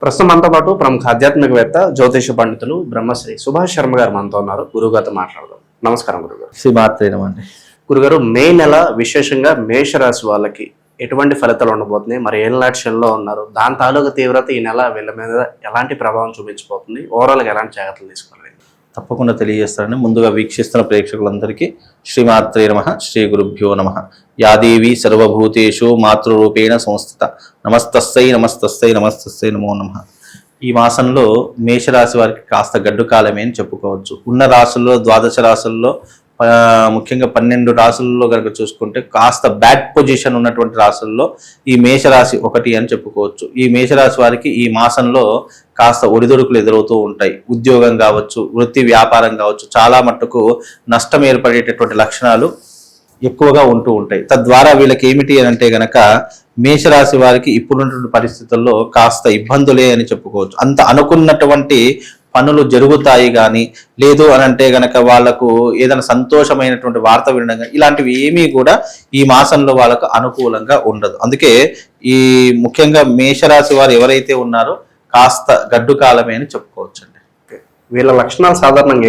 ప్రస్తుతం మనతో పాటు ప్రముఖ ఆధ్యాత్మికవేత్త జ్యోతిష పండితులు బ్రహ్మశ్రీ సుభాష్ శర్మ గారు మనతో ఉన్నారు. గురుగారితో మాట్లాడదాం. నమస్కారం గురుగారు. శ్రీమాత్రేనమండి. గురుగారు, మే నెల విశేషంగా మేషరాశి వాళ్ళకి ఎటువంటి ఫలితాలు ఉండబోతున్నాయి? మరి ఏళ్ళనాటి శనిలో ఉన్నారు, దాని తాలూకు తీవ్రత ఈ నెల వీళ్ళ మీద ఎలాంటి ప్రభావం చూపించబోతుంది? ఓవరాల్గా ఎలాంటి జాగ్రత్తలు తీసుకోవాలి? తప్పకుండా తెలియజేస్తారని ముందుగా వీక్షిస్తున్న ప్రేక్షకులందరికీ శ్రీమాత్రే నమః, శ్రీ గురుభ్యో నమః. యాదేవి సర్వభూతేషు మాతృరూపేణ సంస్థిత నమస్తస్సై నమస్తస్సై నమస్తస్సై నమో నమః. ఈ మాసంలో మేషరాశి వారికి కాస్త గడ్డు కాలమే అని చెప్పుకోవచ్చు. ఉన్న రాశుల్లో ద్వాదశ రాశుల్లో ముఖ్యంగా 12 రాశుల్లో కనుక చూసుకుంటే కాస్త బ్యాడ్ పొజిషన్ ఉన్నటువంటి రాశుల్లో ఈ మేషరాశి ఒకటి అని చెప్పుకోవచ్చు. ఈ మేషరాశి వారికి ఈ మాసంలో కాస్త ఒడిదొడుకులు ఎదురవుతూ ఉంటాయి. ఉద్యోగం కావచ్చు, వృత్తి వ్యాపారం కావచ్చు, చాలా మట్టుకు నష్టం ఏర్పడేటటువంటి లక్షణాలు ఎక్కువగా ఉంటూ ఉంటాయి. తద్వారా వీళ్ళకి ఏమిటి అని అంటే గనక మేషరాశి వారికి ఇప్పుడున్నటువంటి పరిస్థితుల్లో కాస్త ఇబ్బందులే అని చెప్పుకోవచ్చు. అంత అనుకున్నటువంటి పనులు జరుగుతాయి కానీ, లేదు అని అంటే గనక వాళ్లకు ఏదైనా సంతోషమైనటువంటి వార్త వినడం కానీ ఇలాంటివి ఏమీ కూడా ఈ మాసంలో వాళ్ళకు అనుకూలంగా ఉండదు. అందుకే ఈ ముఖ్యంగా మేషరాశి వారు ఎవరైతే ఉన్నారో కాస్త గడ్డు కాలమే అని చెప్పుకోవచ్చు. వీళ్ళ లక్షణాలు సాధారణంగా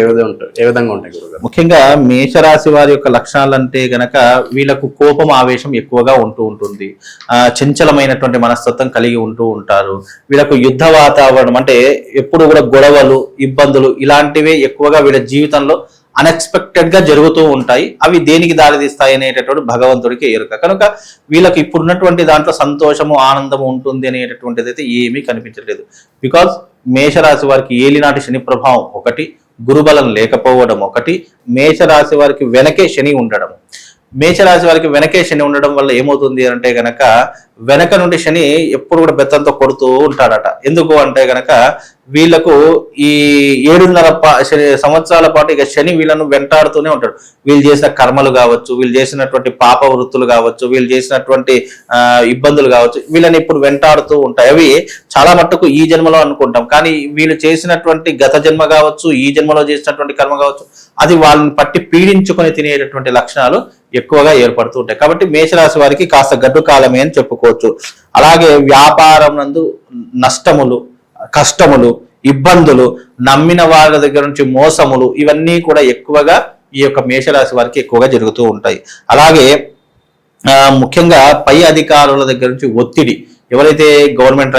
ఏ విధంగా ఉంటాయి గురుగారు? ముఖ్యంగా మేషరాశి వారి యొక్క లక్షణాలు అంటే గనక వీళ్ళకు కోపం, ఆవేశం ఎక్కువగా ఉంటూ ఉంటుంది. చంచలమైనటువంటి మనస్తత్వం కలిగి ఉంటూ ఉంటారు. వీళ్ళకు యుద్ధ వాతావరణం అంటే ఎప్పుడు కూడా గొడవలు, ఇబ్బందులు ఇలాంటివే ఎక్కువగా వీళ్ళ జీవితంలో అన్ఎక్స్పెక్టెడ్ గా జరుగుతూ ఉంటాయి. అవి దేనికి దారితీస్తాయి అనేటటువంటి భగవంతుడికి ఎరుక. కనుక వీళ్ళకి ఇప్పుడున్నటువంటి దాంట్లో సంతోషము, ఆనందము ఉంటుంది అనేటటువంటిది అయితే ఏమీ కనిపించలేదు. బికాజ్ మేషరాశి వారికి ఏలినాటి శని ప్రభావం ఒకటి, గురుబలం లేకపోవడం ఒకటి, మేషరాశి వారికి వెనకే శని ఉండడం. మేషరాశి వారికి వెనకే శని ఉండడం వల్ల ఏమవుతుంది అంటే గనక వెనక నుండి శని ఎప్పుడు కూడా బెత్తంతో కొడుతూ ఉంటాడట. ఎందుకు అంటే గనక వీళ్లకు ఈ 7.5 సంవత్సరాల పాటు ఇక శని వీళ్ళను వెంటాడుతూనే ఉంటాడు. వీళ్ళు చేసిన కర్మలు కావచ్చు, వీళ్ళు చేసినటువంటి పాప వృత్తులు కావచ్చు, వీళ్ళు చేసినటువంటి ఇబ్బందులు కావచ్చు, వీళ్ళని ఇప్పుడు వెంటాడుతూ ఉంటాయి. అవి చాలా మట్టుకు ఈ జన్మలో అనుకుంటాం, కానీ వీళ్ళు చేసినటువంటి గత జన్మ కావచ్చు, ఈ జన్మలో చేసినటువంటి కర్మ కావచ్చు, అది వాళ్ళని పట్టి పీడించుకొని తినేటటువంటి లక్షణాలు ఎక్కువగా ఏర్పడుతూ ఉంటాయి. కాబట్టి మేషరాశి వారికి కాస్త గడ్డు కాలమే అని చెప్పుకోవచ్చు. అలాగే వ్యాపారం నందు నష్టములు, కష్టములు, ఇబ్బందులు, నమ్మిన వాళ్ళ దగ్గర నుంచి మోసములు, ఇవన్నీ కూడా ఎక్కువగా ఈ యొక్క మేషరాశి వారికి ఎక్కువగా జరుగుతూ ఉంటాయి. అలాగే ముఖ్యంగా పై అధికారుల దగ్గర నుంచి ఒత్తిడి, ఎవరైతే గవర్నమెంట్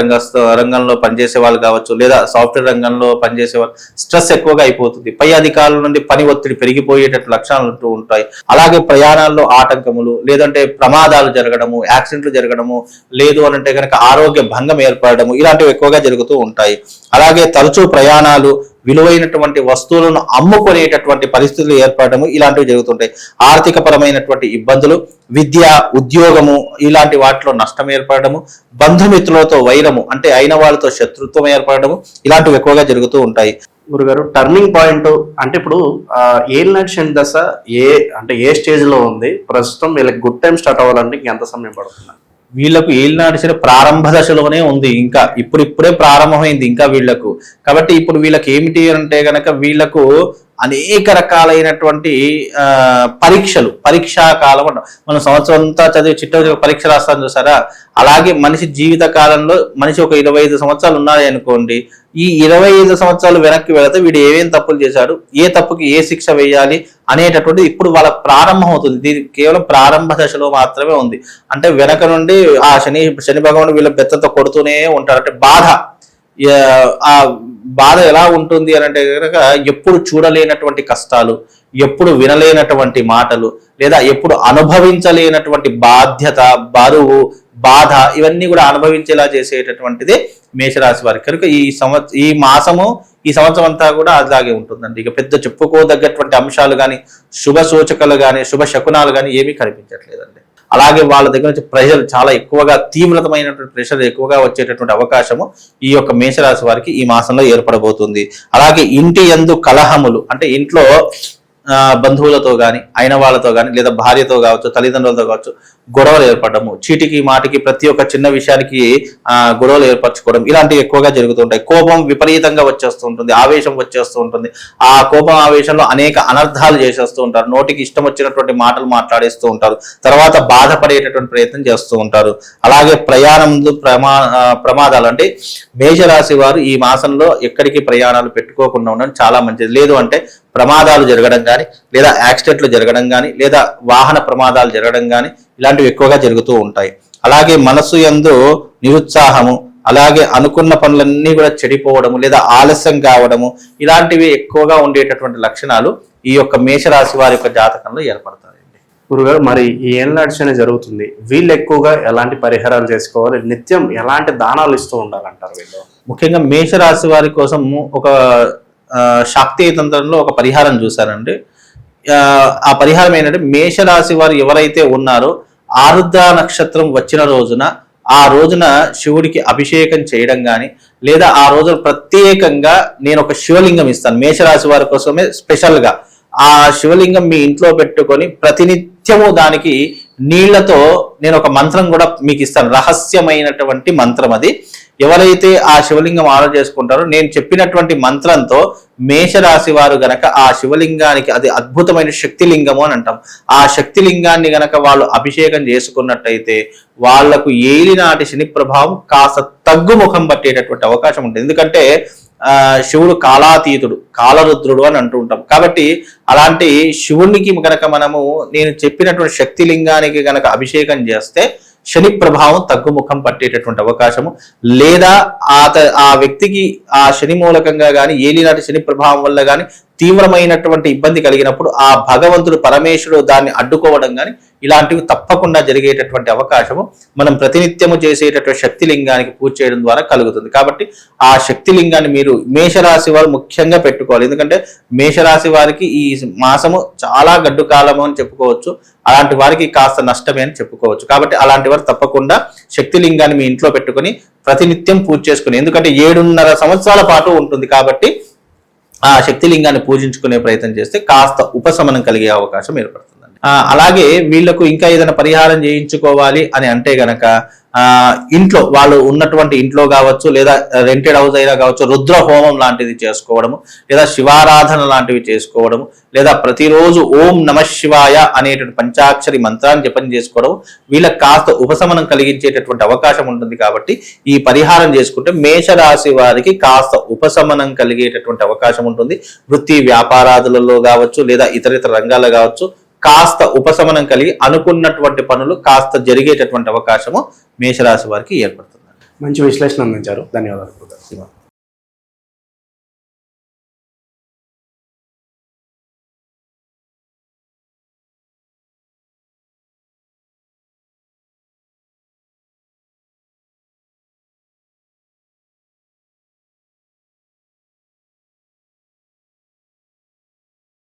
రంగంలో పనిచేసే వాళ్ళు కావచ్చు, లేదా సాఫ్ట్వేర్ రంగంలో పనిచేసే వాళ్ళు, స్ట్రెస్ ఎక్కువగా అయిపోతుంది. పై అధికారుల నుండి పని ఒత్తిడి పెరిగిపోయేటట్టు లక్షణాలు ఉంటూ ఉంటాయి. అలాగే ప్రయాణాల్లో ఆటంకములు, లేదంటే ప్రమాదాలు జరగడము, యాక్సిడెంట్లు జరగడము, లేదు అని అంటే కనుక ఆరోగ్య భంగం ఏర్పడము, ఇలాంటివి ఎక్కువగా జరుగుతూ ఉంటాయి. అలాగే తరచూ ప్రయాణాలు, విలువైనటువంటి వస్తువులను అమ్ముకునేటటువంటి పరిస్థితులు ఏర్పడము, ఇలాంటివి జరుగుతుంటాయి. ఆర్థిక పరమైనటువంటి ఇబ్బందులు, విద్య, ఉద్యోగము ఇలాంటి వాటిలో నష్టం ఏర్పడము, బంధుమిత్రులతో వైరము అంటే అయిన వాళ్ళతో శత్రుత్వం ఏర్పడము, ఇలాంటివి ఎక్కువగా జరుగుతూ ఉంటాయి. గురుగారు, టర్నింగ్ పాయింట్ అంటే ఇప్పుడు ఏలినాటి శని దశ ఏ స్టేజ్ లో ఉంది ప్రస్తుతం? వీళ్ళకి గుడ్ టైం స్టార్ట్ అవ్వాలంటే ఎంత సమయం పడుతుంది? వీళ్లకు ఏలినాటి శని ప్రారంభ దశలోనే ఉంది, ఇంకా ఇప్పుడిప్పుడే ప్రారంభమైంది ఇంకా వీళ్లకు. కాబట్టి ఇప్పుడు వీళ్ళకి ఏమిటి అంటే గనక వీళ్లకు అనేక రకాలైనటువంటి పరీక్షా కాలం అంట. మనం సంవత్సరం అంతా చదివి చిట్ట పరీక్ష రాస్తాను చూసారా, అలాగే మనిషి జీవిత కాలంలో మనిషి ఒక 25 సంవత్సరాలు ఉన్నాయి అనుకోండి. ఈ 25 సంవత్సరాలు వెనక్కి వెళితే వీడు ఏమేం తప్పులు చేశాడు, ఏ తప్పుకి ఏ శిక్ష వేయాలి అనేటటువంటిది ఇప్పుడు వాళ్ళ ప్రారంభం అవుతుంది. ఇది కేవలం ప్రారంభ దశలో మాత్రమే ఉంది. అంటే వెనక నుండి ఆ శని భగవానుడు వీళ్ళ బెత్తతో కొడుతూనే ఉంటారు. అంటే ఆ బాధ ఎలా ఉంటుంది అని అంటే కనుక ఎప్పుడు చూడలేనటువంటి కష్టాలు, ఎప్పుడు వినలేనటువంటి మాటలు, లేదా ఎప్పుడు అనుభవించలేనటువంటి బాధ్యత, బరువు, బాధ ఇవన్నీ కూడా అనుభవించేలా చేసేటటువంటిదే మేషరాశి వారికి. కనుక ఈ సంవత్సరం అంతా కూడా అలాగే ఉంటుందండి. ఇక పెద్ద చెప్పుకోదగ్గటువంటి అంశాలు కానీ, శుభ సూచకలు కానీ, శుభ శకునాలు కానీ ఏమీ కనిపించట్లేదండి. అలాగే వాళ్ళ దగ్గర నుంచి ప్రెషర్ చాలా ఎక్కువగా, తీవ్రతమైనటువంటి ప్రెషర్ ఎక్కువగా వచ్చేటటువంటి అవకాశము ఈ యొక్క మేషరాశి వారికి ఈ మాసంలో ఏర్పడబోతుంది. అలాగే ఇంటి యందు కలహములు అంటే ఇంట్లో బంధువులతో కానీ, అయిన వాళ్ళతో కానీ, లేదా భార్యతో కావచ్చు, తల్లిదండ్రులతో కావచ్చు, గొడవలు ఏర్పడము, చీటికి మాటికి ప్రతి ఒక్క చిన్న విషయానికి గొడవలు ఏర్పరచుకోవడం ఇలాంటివి ఎక్కువగా జరుగుతుంటాయి. కోపం విపరీతంగా వచ్చేస్తూ ఉంటుంది, ఆవేశం వచ్చేస్తూ ఉంటుంది. ఆ కోపం ఆవేశంలో అనేక అనర్థాలు చేసేస్తూ ఉంటారు, నోటికి ఇష్టం వచ్చినటువంటి మాటలు మాట్లాడేస్తూ ఉంటారు, తర్వాత బాధపడేటటువంటి ప్రయత్నం చేస్తూ ఉంటారు. అలాగే ప్రమాదాలు అంటే మేషరాశి వారు ఈ మాసంలో ఎక్కడికి ప్రయాణాలు పెట్టుకోకుండా ఉండడం చాలా మంచిది. లేదు అంటే ప్రమాదాలు జరగడం కానీ, లేదా యాక్సిడెంట్లు జరగడం కానీ, లేదా వాహన ప్రమాదాలు జరగడం కానీ ఇలాంటివి ఎక్కువగా జరుగుతూ ఉంటాయి. అలాగే మనసు యందు నిరుత్సాహము, అలాగే అనుకున్న పనులన్నీ కూడా చెడిపోవడము లేదా ఆలస్యం కావడము ఇలాంటివి ఎక్కువగా ఉండేటటువంటి లక్షణాలు ఈ యొక్క మేషరాశి వారి యొక్క జాతకంలో ఏర్పడతాయి. గురుగారు, మరి ఈ ఏళ్ళనాటి శని జరుగుతుంది, వీళ్ళు ఎక్కువగా ఎలాంటి పరిహారాలు చేసుకోవాలి, నిత్యం ఎలాంటి దానాలు ఇస్తూ ఉండాలంటారు వీళ్ళు? ముఖ్యంగా మేషరాశి వారి కోసం ఒక శాక్తీయ తంత్రంలో ఒక పరిహారం చూశారండి. ఆ పరిహారం ఏంటంటే, మేషరాశి వారు ఎవరైతే ఉన్నారో ఆరుద్ర నక్షత్రం వచ్చిన రోజున ఆ రోజున శివుడికి అభిషేకం చేయడం కానీ, లేదా ఆ రోజున ప్రత్యేకంగా నేను ఒక శివలింగం ఇస్తాను మేషరాశి వారి కోసమే స్పెషల్గా. ఆ శివలింగం మీ ఇంట్లో పెట్టుకొని ప్రతినిత్యము దానికి నీళ్లతో నేను ఒక మంత్రం కూడా మీకు ఇస్తాను, రహస్యమైనటువంటి మంత్రం అది. ఎవరైతే ఆ శివలింగం ఆర్డర్ చేసుకుంటారో నేను చెప్పినటువంటి మంత్రంతో మేషరాశి వారు గనక ఆ శివలింగానికి, అది అద్భుతమైన శక్తిలింగము అని అంటాం, ఆ శక్తిలింగాన్ని గనక వాళ్ళు అభిషేకం చేసుకున్నట్టయితే వాళ్లకు ఏలినాటి శని ప్రభావం కాస్త తగ్గుముఖం పట్టేటటువంటి అవకాశం ఉంటుంది. ఎందుకంటే శివుడు కాలాతీతుడు, కాలరుద్రుడు అని అంటూ ఉంటాం. కాబట్టి అలాంటి శివునికి గనక మనము నేను చెప్పినటువంటి శక్తిలింగానికి గనక అభిషేకం చేస్తే శని ప్రభావం తగ్గుముఖం పట్టేటటువంటి అవకాశము, లేదా ఆ వ్యక్తికి ఆ శని మూలకంగా కానీ ఏలినాటి శని ప్రభావం వల్ల కానీ తీవ్రమైనటువంటి ఇబ్బంది కలిగినప్పుడు ఆ భగవంతుడు పరమేశ్వరుడు దాన్ని అడ్డుకోవడం కానీ ఇలాంటివి తప్పకుండా జరిగేటటువంటి అవకాశము మనం ప్రతినిత్యము చేసేటటువంటి శక్తిలింగానికి పూజ చేయడం ద్వారా కలుగుతుంది. కాబట్టి ఆ శక్తిలింగాన్ని మీరు మేషరాశి వారు ముఖ్యంగా పెట్టుకోవాలి. ఎందుకంటే మేషరాశి వారికి ఈ మాసము చాలా గడ్డు కాలము అని చెప్పుకోవచ్చు, అలాంటి వారికి కాస్త నష్టమే అని చెప్పుకోవచ్చు. కాబట్టి అలాంటి వారు తప్పకుండా శక్తిలింగాన్ని మీ ఇంట్లో పెట్టుకొని ప్రతినిత్యం పూజ చేసుకుని, ఎందుకంటే 7.5 సంవత్సరాల పాటు ఉంటుంది కాబట్టి ఆ శక్తిలింగాన్ని పూజించుకునే ప్రయత్నం చేస్తే కాస్త ఉపశమనం కలిగే అవకాశం ఏర్పడుతుందండి. అలాగే వీళ్లకు ఇంకా ఏదైనా పరిహారం చేయించుకోవాలి అని అంటే గనక ఇంట్లో వాళ్ళు ఉన్నటువంటి ఇంట్లో కావచ్చు, లేదా రెంటెడ్ హౌస్ అయినా కావచ్చు, రుద్ర హోమం లాంటిది చేసుకోవడము, లేదా శివారాధన లాంటివి చేసుకోవడము, లేదా ప్రతిరోజు ఓం నమః శివాయ అనేటువంటి పంచాక్షరి మంత్రాన్ని జపం చేసుకోవడం వీళ్ళకి కాస్త ఉపశమనం కలిగించేటటువంటి అవకాశం ఉంటుంది. కాబట్టి ఈ పరిహారం చేసుకుంటే మేషరాశి వారికి కాస్త ఉపశమనం కలిగేటటువంటి అవకాశం ఉంటుంది. వృత్తి వ్యాపారాదులలో కావచ్చు, లేదా ఇతర రంగాల్లో కావచ్చు, కాస్త ఉపశమనం కలిగి అనుకున్నటువంటి పనులు కాస్త జరిగేటటువంటి అవకాశము మేషరాశి వారికి ఏర్పడుతుంది. మంచి విశ్లేషణ అందించారు, ధన్యవాదాలు.